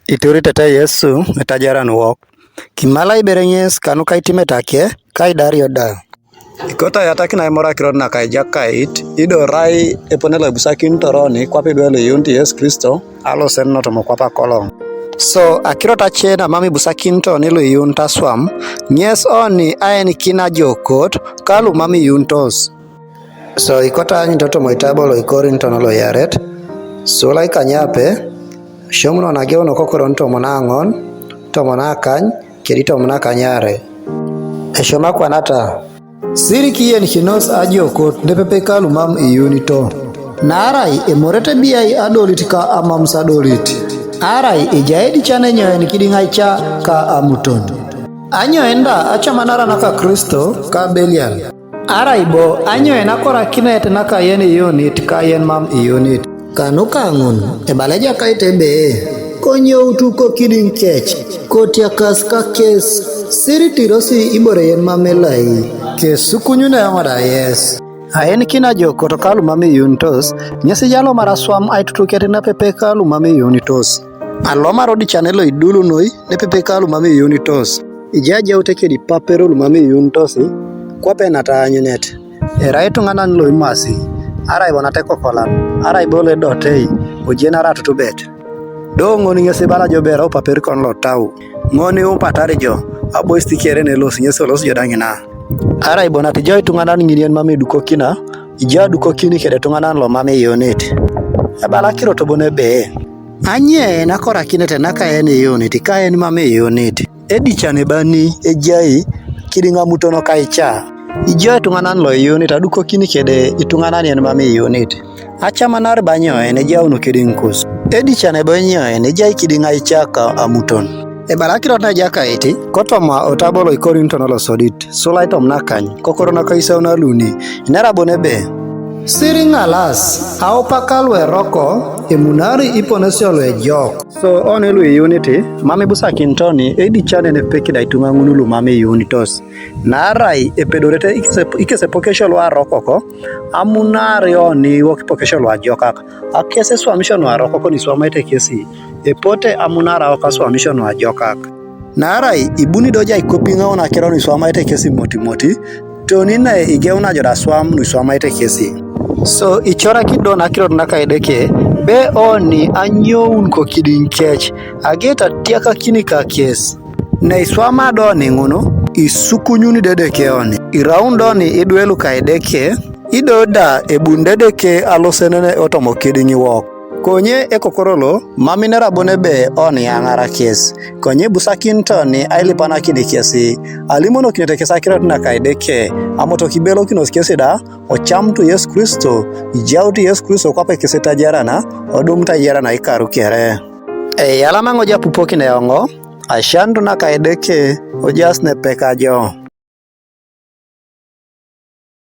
Ituri tete Yesu etajaran wok. Kimala iberenyes kanu kaitime take kai dario da. Ikota yata kina imora kirod na kai jakait ido rai eponela busakin toroni kwapi dwele yunti Yesu Kristo alo senno tomo kwapa kolong. So akirota chena mami busakin to nilo yunta swam nyes oni aeni kina jokot kalu mami yuntos. So ikota nyitoto moitabolo ikorinto nolo yaret. So lai kanyape Shomno na geo no kokoron to monangon to monakany kedi to monakanyare. Eshoma kwanata siri kien hinos ajokot nepepe kalu mam iyunito. Narai emorete biai adolitika amam sadoliti. Arai ejaedi chane nyoen kidingaicha ka amuton. Anyo enda acha manara naka Kristo ka belial. Arai bo anyo enakora kinet naka yen iyunit ka yen mam iyunit. Kanuka ngun ebaleja kaite be konyo utuko kiding kech kotia kaska kes siri tirosi ibore yen mamelai kesu kunyune amada yes aen kina joko to kalu mami yuntos nyesi jalo maraswam aitutukete na pepe kalu mami yunitos aloma rodi chanelo idulu noi ne pepe kalu mami yunitos ijaje uteke di papero mami yuntosi kwape nata anyunet eraitu nganan lo imasi Arai bonate kokolan, arai bole dotei, ujena ratu tubet. Do ngoni ngese bala jo bera upa perikon lo tau. Ngoni upatari jo, abo istikere ne los ngese los jodangina. Arai bonate jo itunganan nginian mami dukokina, ija dukokini kede tunganan lo mami yonit. Ebala kiro tobone be. Anye nakora kinete naka eni yonit, ka eni mami yonit. Edi chane bani, ejai, kidinga mutono kaicha. Ijo tunganan lo unit aduko kini kede itunganan yen mami unit. Acha manar banyo ene jauno kidinkus. Edi chane banyo ene jai kidinga ichaka amuton. E barakiro na jaka iti kotoma otabolo ikorinto nalo sodit. Sulaitom nakany kokorona kaisa una luni. Inera bonebe. Siri ngalas aopakalwe roko emunari iponesio e jok. So onelu unity mami busa kintoni edi chane ne pekida itunga ngunulu mami unitos. Narai epedorete ikese pokesho lwa rokoko amunari oni woki pokesho lwa jokaka akese swamisho lwa rokoko ni swamaite kesi epote amunara waka swamisho lwa jokaka narai ibuni doja ikopinga ona kero ni swamaite kesi moti tonina igeuna joda swam ni swamaite kesi so ichora kidona kiro naka edeke be oni anyoun ko kidin kech ageta tiaka kinika kes ne swama doni nguno isukunyuni dedeke oni iraundoni idwelu kaideke idoda ebundedeke alosenene otomo kidingi wok konye ekokorolo maminera bonebe oni angara kes konye busakintoni ailipana kidikesi alimono kinete sakirot na kaideke amoto kibelo kinos kesida ochamtu Yesu Kristo ijauti Yesu Kristo kwape keseta jarana odumta jarana ikaru kere yalamango japupoki ne ongo ashandu na kaideke ojas ne pekajo